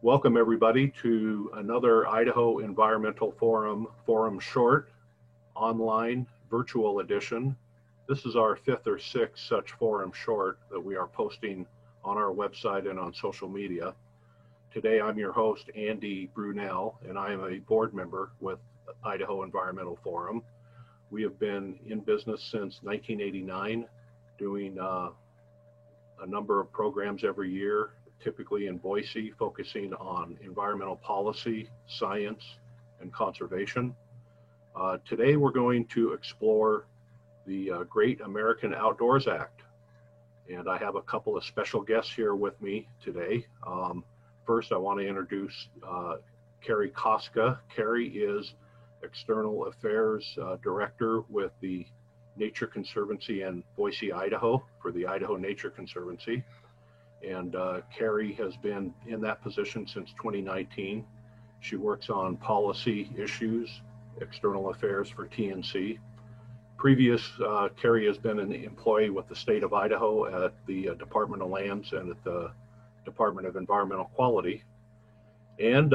Welcome everybody to another Idaho Environmental Forum Short online virtual edition. This is our fifth or sixth such forum short that we are posting on our website and on social media. Today I'm your host, Andy Brunel, and I am a board member with Idaho Environmental Forum. We have been in business since 1989, doing a number of programs every year, typically in Boise, focusing on environmental policy, science, and conservation. Today we're going to explore the Great American Outdoors Act. And I have a couple of special guests here with me today. First, I want to introduce Carrie Koska. Carrie is External Affairs Director with the Nature Conservancy in Boise, Idaho, for the Idaho Nature Conservancy. And Carrie has been in that position since 2019. She works on policy issues, external affairs for TNC. Carrie has been an employee with the state of Idaho at the Department of Lands and at the Department of Environmental Quality. And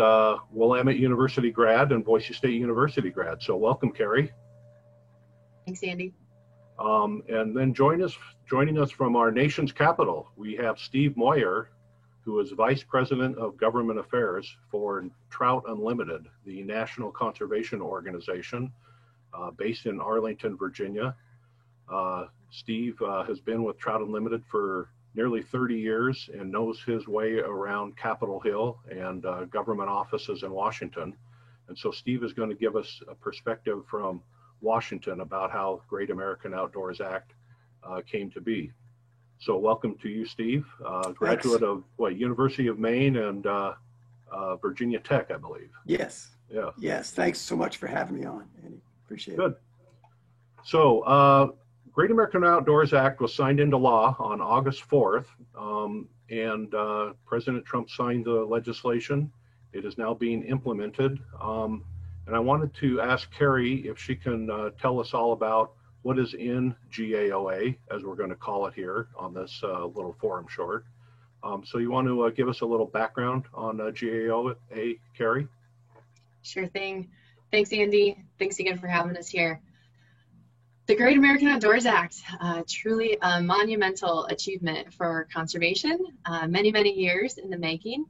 Willamette University grad and Boise State University grad. So welcome, Carrie. Thanks, Andy. And then joining us from our nation's capital, we have Steve Moyer, who is Vice President of Government Affairs for Trout Unlimited, the national conservation organization based in Arlington, Virginia. Steve has been with Trout Unlimited for nearly 30 years and knows his way around Capitol Hill and government offices in Washington. And so Steve is going to give us a perspective from Washington about how Great American Outdoors Act came to be. So welcome to you, Steve, graduate of University of Maine and Virginia Tech, I believe. Yes. Yeah. Yes. Thanks so much for having me on, Andy. Appreciate it. Good. So Great American Outdoors Act was signed into law on August 4th, and President Trump signed the legislation. It is now being implemented. And I wanted to ask Carrie if she can tell us all about what is in GAOA, as we're going to call it here on this little forum short. So you want to give us a little background on GAOA, Carrie? Sure thing. Thanks, Andy. Thanks again for having us here. The Great American Outdoors Act, truly a monumental achievement for conservation, many, many years in the making.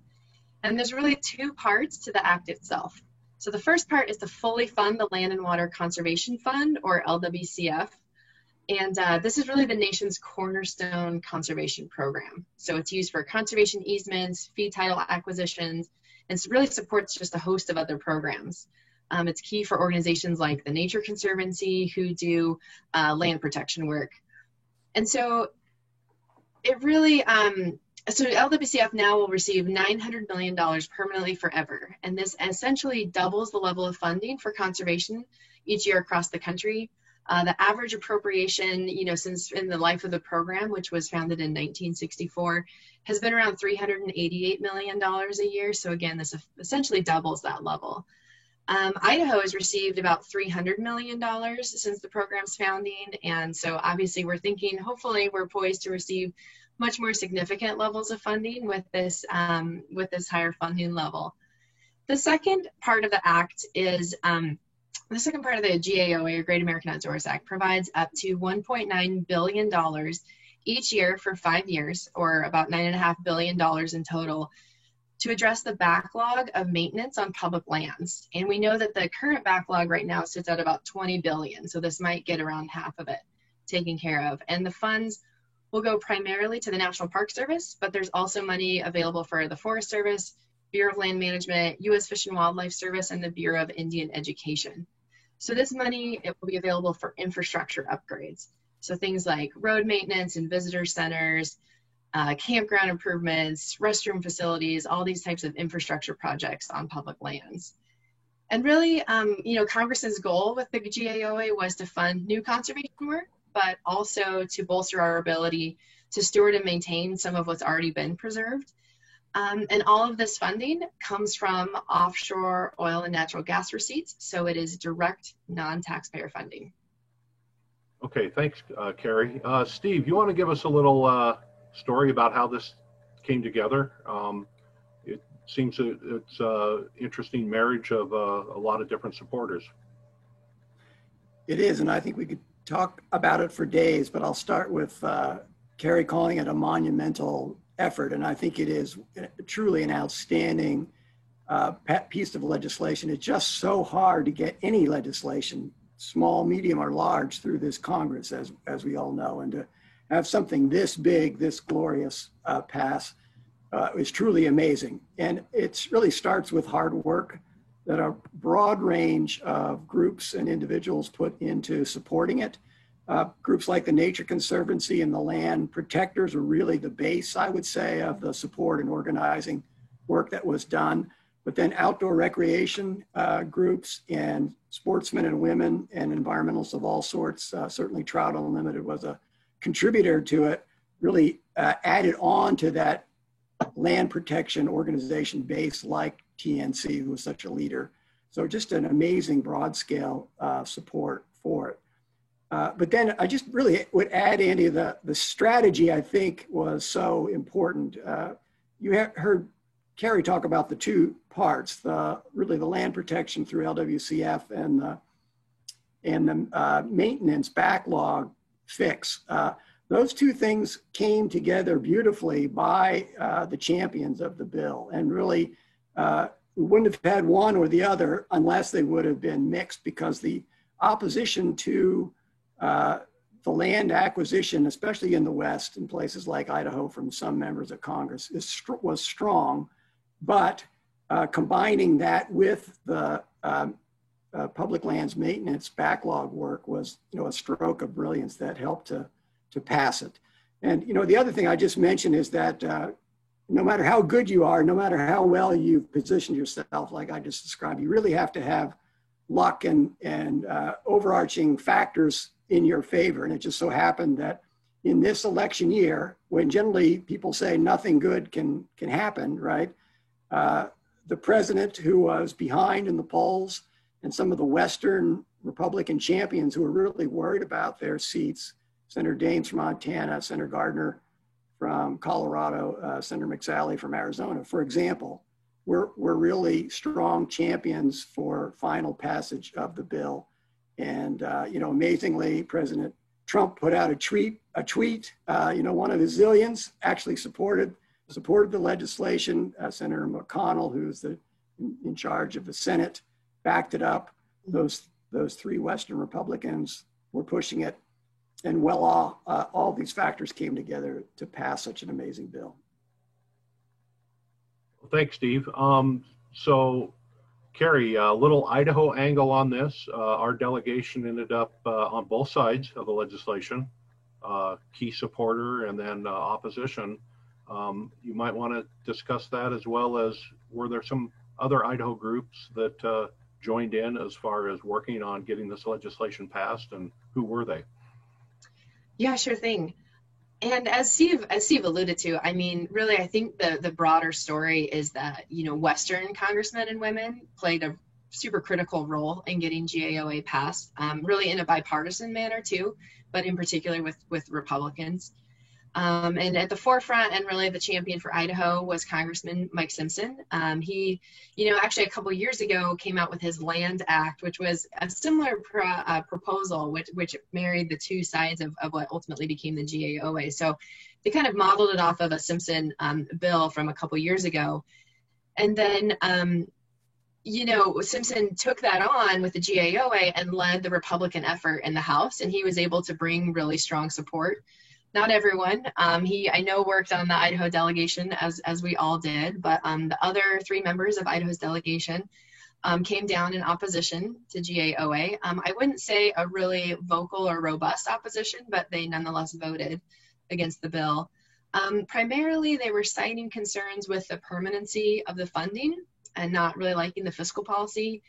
And there's really two parts to the act itself. So the first part is to fully fund the Land and Water Conservation Fund, or LWCF. And this is really the nation's cornerstone conservation program. So it's used for conservation easements, fee title acquisitions, and it really supports just a host of other programs. It's key for organizations like the Nature Conservancy, who do land protection work. And so it really, so LWCF now will receive $900 million permanently forever. And this essentially doubles the level of funding for conservation each year across the country. The average appropriation, since in the life of the program, which was founded in 1964, has been around $388 million a year. So again, this essentially doubles that level. Idaho has received about $300 million since the program's founding. And so obviously we're thinking, hopefully we're poised to receive much more significant levels of funding with this higher funding level. The second part of the act is, the second part of the GAOA, or Great American Outdoors Act, provides up to $1.9 billion each year for 5 years, or about $9.5 billion in total, to address the backlog of maintenance on public lands. And we know that the current backlog right now sits at about $20 billion, so this might get around half of it taken care of. And the funds will go primarily to the National Park Service, but there's also money available for the Forest Service, Bureau of Land Management, U.S. Fish and Wildlife Service, and the Bureau of Indian Education. So this money, it will be available for infrastructure upgrades. So things like road maintenance and visitor centers, campground improvements, restroom facilities, all these types of infrastructure projects on public lands. And really, Congress's goal with the GAOA was to fund new conservation work, but also to bolster our ability to steward and maintain some of what's already been preserved. And all of this funding comes from offshore oil and natural gas receipts, so it is direct non-taxpayer funding. Okay, thanks, Carrie. Steve, you want to give us a little story about how this came together? seems it's an interesting marriage of a lot of different supporters. It is, and I think we could talk about it for days, but I'll start with Kerry calling it a monumental effort, and I think it is truly an outstanding piece of legislation. It's just so hard to get any legislation, small, medium, or large, through this Congress, as we all know, and to have something this big, this glorious pass is truly amazing. And it really starts with hard work that a broad range of groups and individuals put into supporting it. Groups like the Nature Conservancy and the Land Protectors were really the base, I would say, of the support and organizing work that was done. But then outdoor recreation groups and sportsmen and women and environmentalists of all sorts, certainly Trout Unlimited was a contributor to it, really added on to that land protection organization base like TNC, who was such a leader. So just an amazing broad scale support for it. But then I just really would add, Andy, the strategy I think was so important. You have heard Kerry talk about the two parts, really the land protection through LWCF and the maintenance backlog fix. Those two things came together beautifully by the champions of the bill, and really we wouldn't have had one or the other unless they would have been mixed, because the opposition to the land acquisition, especially in the West, in places like Idaho, from some members of Congress, was strong. But combining that with the public lands maintenance backlog work was, a stroke of brilliance that helped to pass it. And the other thing I just mentioned is that no matter how good you are, no matter how well you've positioned yourself, like I just described, you really have to have luck and overarching factors in your favor. And it just so happened that in this election year, when generally people say nothing good can happen, right? The president, who was behind in the polls, and some of the Western Republican champions who were really worried about their seats, Senator Daines from Montana, Senator Gardner from Colorado, Senator McSally from Arizona, for example, were really strong champions for final passage of the bill. And, amazingly, President Trump put out a tweet, one of his zillions, actually supported the legislation. Senator McConnell, who's in charge of the Senate, backed it up. Those three Western Republicans were pushing it. And all these factors came together to pass such an amazing bill. Well, thanks, Steve. So, Kerry, a little Idaho angle on this. Our delegation ended up on both sides of the legislation, key supporter and then opposition. You might want to discuss that, as well as were there some other Idaho groups that joined in as far as working on getting this legislation passed, and who were they? Yeah, sure thing. And as Steve alluded to, I mean, really, I think the broader story is that, Western congressmen and women played a super critical role in getting GAOA passed, really in a bipartisan manner too, but in particular with Republicans. And at the forefront and really the champion for Idaho was Congressman Mike Simpson. He, actually a couple years ago came out with his Land Act, which was a similar proposal, which married the two sides of what ultimately became the GAOA. So they kind of modeled it off of a Simpson bill from a couple years ago. And then, Simpson took that on with the GAOA and led the Republican effort in the House, and he was able to bring really strong support. Not everyone. I know worked on the Idaho delegation as we all did, but the other three members of Idaho's delegation came down in opposition to GAOA. I wouldn't say a really vocal or robust opposition, but they nonetheless voted against the bill. Primarily, they were citing concerns with the permanency of the funding and not really liking the fiscal policy.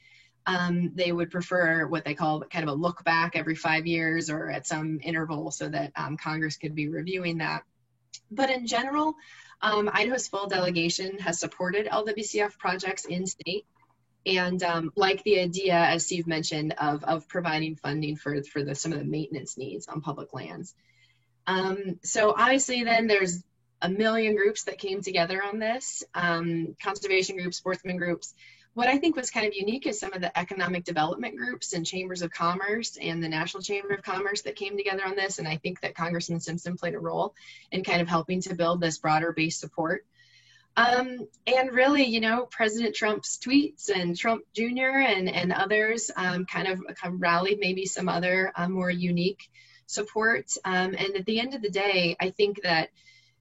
They would prefer what they call kind of a look back every 5 years or at some interval, so that Congress could be reviewing that. But in general, Idaho's full delegation has supported LWCF projects in state, and like the idea, as Steve mentioned, of providing funding for some of the maintenance needs on public lands. So obviously then there's a million groups that came together on this, conservation groups, sportsman groups. What I think was kind of unique is some of the economic development groups and chambers of commerce and the National Chamber of Commerce that came together on this. And I think that Congressman Simpson played a role in kind of helping to build this broader base support. And really, you know, President Trump's tweets and Trump Jr. and others kind of rallied maybe some other more unique support. And at the end of the day, I think that,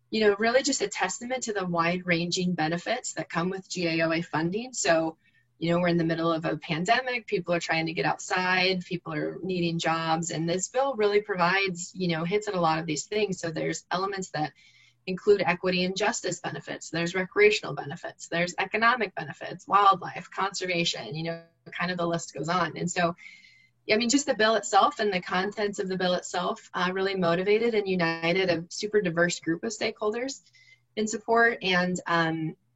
you know, really just a testament to the wide-ranging benefits that come with GAOA funding. So, you know, we're in the middle of a pandemic, people are trying to get outside, people are needing jobs, and this bill really provides, you know, hits at a lot of these things. So there's elements that include equity and justice benefits, there's recreational benefits, there's economic benefits, wildlife, conservation, you know, kind of the list goes on. And so, I mean, just the bill itself and the contents of the bill itself really motivated and united a super diverse group of stakeholders in support, and,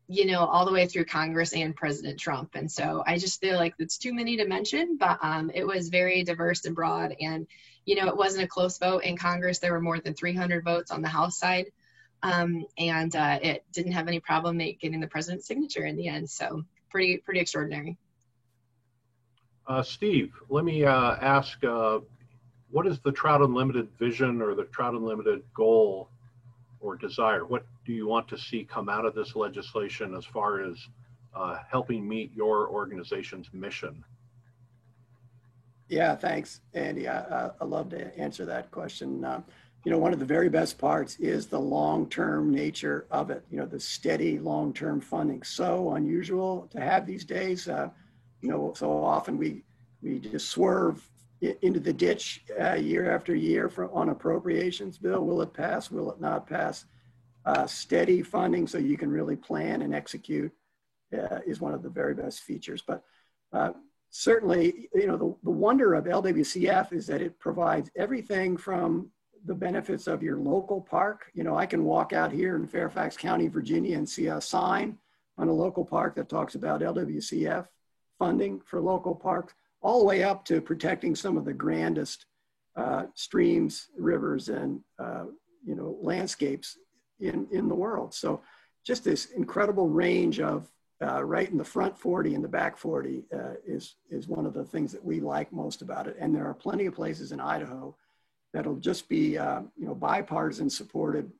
you know, all the way through Congress and President Trump. And so I just feel like it's too many to mention, but it was very diverse and broad. And, you know, it wasn't a close vote in Congress. There were more than 300 votes on the House side. And it didn't have any problem getting the president's signature in the end. So pretty extraordinary. Steve, let me ask, what is the Trout Unlimited vision or the Trout Unlimited goal or desire? What do you want to see come out of this legislation as far as helping meet your organization's mission? Yeah, thanks, Andy. I love to answer that question. You know, one of the very best parts is the long-term nature of it, you know, the steady long-term funding. So unusual to have these days. You know, so often we just swerve into the ditch year after year on appropriations bill. Will it pass? Will it not pass? Steady funding so you can really plan and execute is one of the very best features. But certainly, you know, the wonder of LWCF is that it provides everything from the benefits of your local park. You know, I can walk out here in Fairfax County, Virginia, and see a sign on a local park that talks about LWCF funding for local parks, all the way up to protecting some of the grandest streams, rivers, and you know, landscapes in the world. So just this incredible range of right in the front 40 and the back 40 is one of the things that we like most about it. And there are plenty of places in Idaho that'll just be you know, bipartisan supported,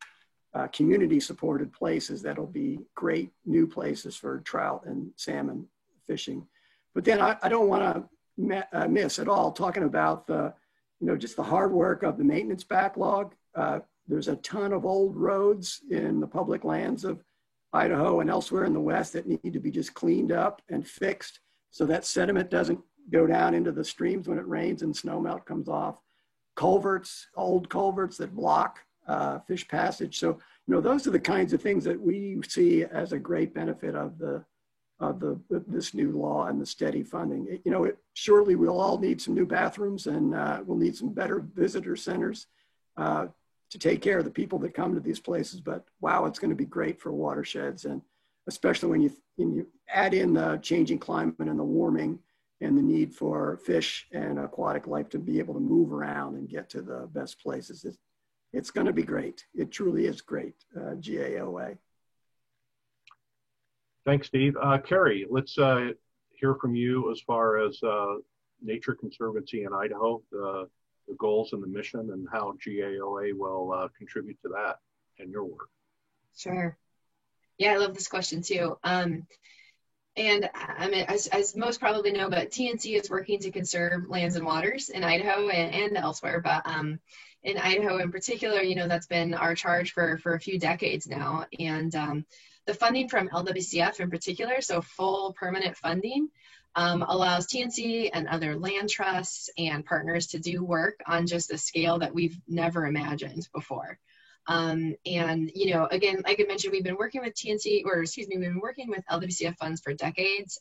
community supported places that'll be great new places for trout and salmon fishing. But then I don't want to miss at all talking about the, you know, just the hard work of the maintenance backlog. There's a ton of old roads in the public lands of Idaho and elsewhere in the West that need to be just cleaned up and fixed so that sediment doesn't go down into the streams when it rains and snowmelt comes off. Culverts, old culverts that block fish passage. So, you know, those are the kinds of things that we see as a great benefit of this new law and the steady funding. You know, surely we'll all need some new bathrooms, and we'll need some better visitor centers to take care of the people that come to these places. But wow, it's going to be great for watersheds, and especially when you add in the changing climate and the warming and the need for fish and aquatic life to be able to move around and get to the best places. It's going to be great. It truly is great, GAOA. Thanks, Steve. Carrie, let's hear from you as far as Nature Conservancy in Idaho, the goals and the mission, and how GAOA will contribute to that in your work. Sure. Yeah, I love this question too. And I mean, as most probably know, but TNC is working to conserve lands and waters in Idaho and elsewhere. But in Idaho in particular, you know, that's been our charge for a few decades now. And the funding from LWCF in particular, so full permanent funding, allows TNC and other land trusts and partners to do work on just a scale that we've never imagined before. And, you know, again, like I mentioned, we've been working with we've been working with LWCF funds for decades.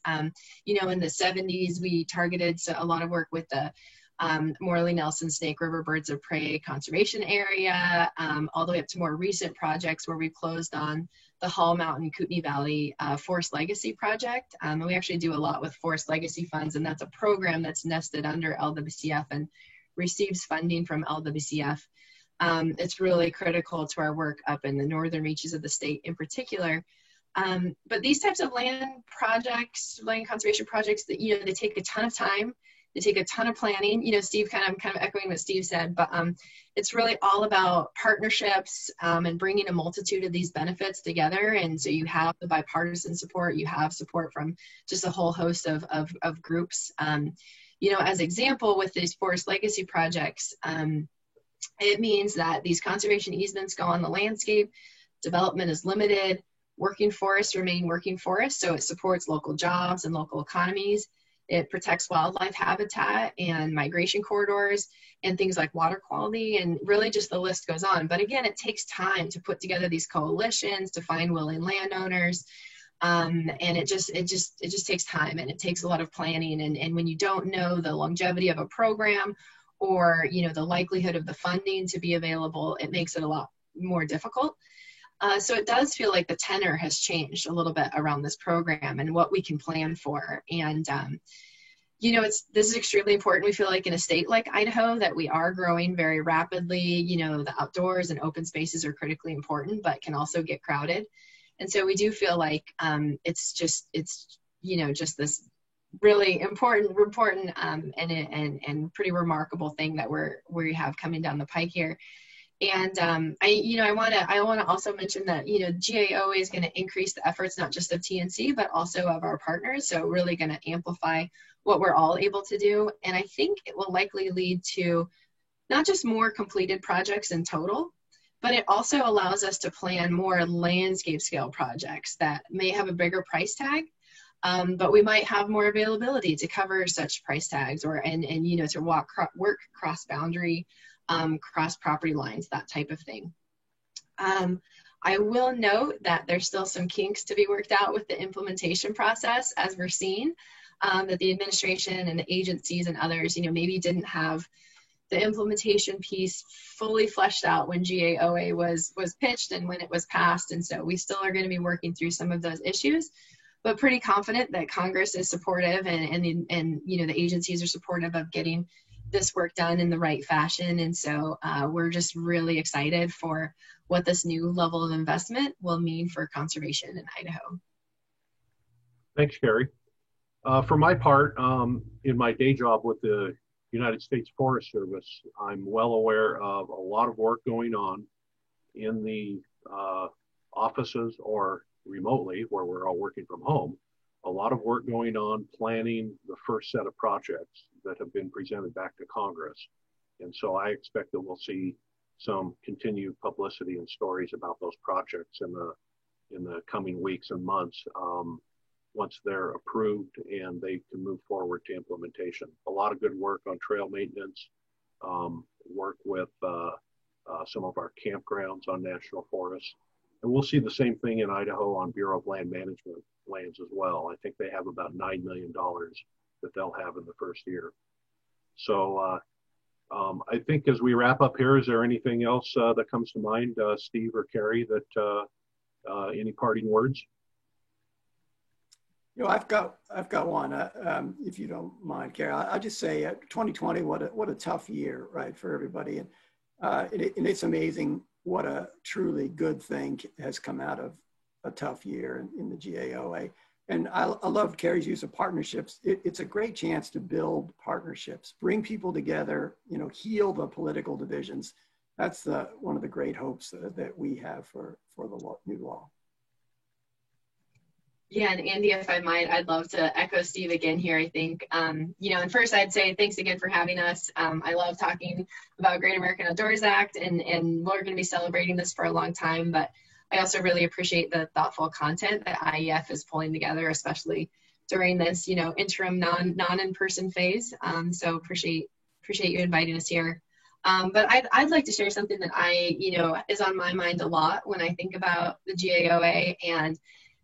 You know, in the 70s, we targeted a lot of work with the Morley Nelson Snake River Birds of Prey Conservation Area, all the way up to more recent projects where we've closed on the Hall Mountain Kootenai Valley Forest Legacy Project. And we actually do a lot with Forest Legacy funds, and that's a program that's nested under LWCF and receives funding from LWCF. It's really critical to our work up in the northern reaches of the state in particular. But these types of land projects, land conservation projects, that, you know, they take a ton of time. They take a ton of planning. You know, Steve, I'm kind of echoing what Steve said, but it's really all about partnerships and bringing a multitude of these benefits together. And so you have the bipartisan support, you have support from just a whole host of groups. You know, as example, with these forest legacy projects, it means that these conservation easements go on the landscape, development is limited, working forests remain working forests, so it supports local jobs and local economies. It protects wildlife habitat and migration corridors and things like water quality, and really just the list goes on. But again, it takes time to put together these coalitions, to find willing landowners, and it just takes time, and it takes a lot of planning. And when you don't know the longevity of a program, or, you know, the likelihood of the funding to be available, it makes it a lot more difficult. So it does feel like the tenor has changed a little bit around this program and what we can plan for. And, you know, this is extremely important. We feel like in a state like Idaho that we are growing very rapidly. You know, the outdoors and open spaces are critically important, but can also get crowded. And so we do feel like it's you know, just this really important and pretty remarkable thing that we have coming down the pike here. And I want to also mention that, you know, GAOA is going to increase the efforts not just of TNC but also of our partners. So really going to amplify what we're all able to do. And I think it will likely lead to not just more completed projects in total, but it also allows us to plan more landscape scale projects that may have a bigger price tag. But we might have more availability to cover such price tags, and you know, to work cross boundary, cross property lines, that type of thing. I will note that there's still some kinks to be worked out with the implementation process, as we're seeing, that the administration and the agencies and others, you know, maybe didn't have the implementation piece fully fleshed out when GAOA was pitched and when it was passed. And so we still are going to be working through some of those issues, but pretty confident that Congress is supportive and you know, the agencies are supportive of getting this work done in the right fashion. And so we're just really excited for what this new level of investment will mean for conservation in Idaho. Thanks, Carrie. For my part, in my day job with the United States Forest Service, I'm well aware of a lot of work going on in the offices or remotely, where we're all working from home. A lot of work going on planning the first set of projects that have been presented back to Congress. And so I expect that we'll see some continued publicity and stories about those projects in the coming weeks and months, once they're approved and they can move forward to implementation. A lot of good work on trail maintenance, work with some of our campgrounds on national forests. And we'll see the same thing in Idaho on Bureau of Land Management lands as well. I think they have about $9 million that they'll have in the first year. So I think as we wrap up here, is there anything else that comes to mind, Steve or Carrie, that any parting words? You know, I've got one, if you don't mind, Carrie. I'll just say 2020, what a tough year, right, for everybody. And it's amazing what a truly good thing has come out of a tough year in the GAOA. And I love Carrie's use of partnerships. It's a great chance to build partnerships, bring people together, you know, heal the political divisions. That's one of the great hopes that we have for the new law. Yeah, and Andy, if I might, I'd love to echo Steve again here. I think, you know, and first I'd say thanks again for having us. I love talking about Great American Outdoors Act, and we're going to be celebrating this for a long time, but I also really appreciate the thoughtful content that IEF is pulling together, especially during this, you know, interim non-in-person phase. So appreciate you inviting us here. But I'd like to share something that you know, is on my mind a lot when I think about the GAOA, and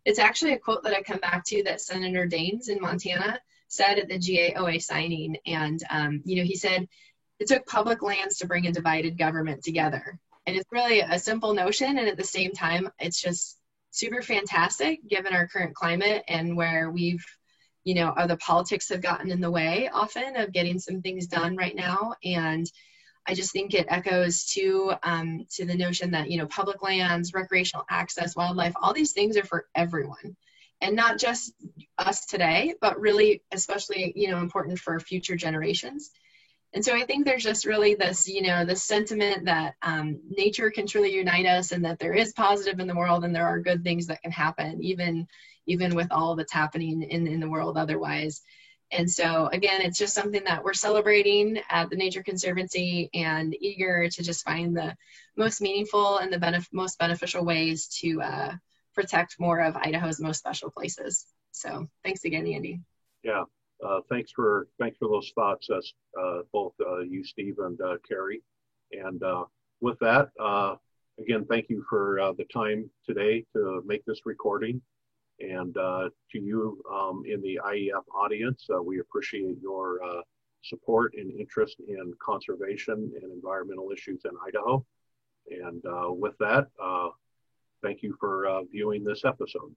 it's actually a quote that I come back to that Senator Daines in Montana said at the GAOA signing. And, you know, he said, it took public lands to bring a divided government together. And it's really a simple notion. And at the same time, it's just super fantastic given our current climate and where we've, you know, the politics have gotten in the way often of getting some things done right now. And I just think it echoes to the notion that, you know, public lands, recreational access, wildlife, all these things are for everyone, and not just us today, but really, especially, you know, important for future generations. And so I think there's just really this, you know, this sentiment that nature can truly unite us, and that there is positive in the world, and there are good things that can happen, even with all that's happening in the world otherwise. And so again, it's just something that we're celebrating at the Nature Conservancy, and eager to just find the most meaningful and the most beneficial ways to protect more of Idaho's most special places. So thanks again, Andy. Yeah, thanks for those thoughts, both you, Steve, and Carrie. And with that, again, thank you for the time today to make this recording. And to you in the IEF audience, we appreciate your support and interest in conservation and environmental issues in Idaho. And with that, thank you for viewing this episode.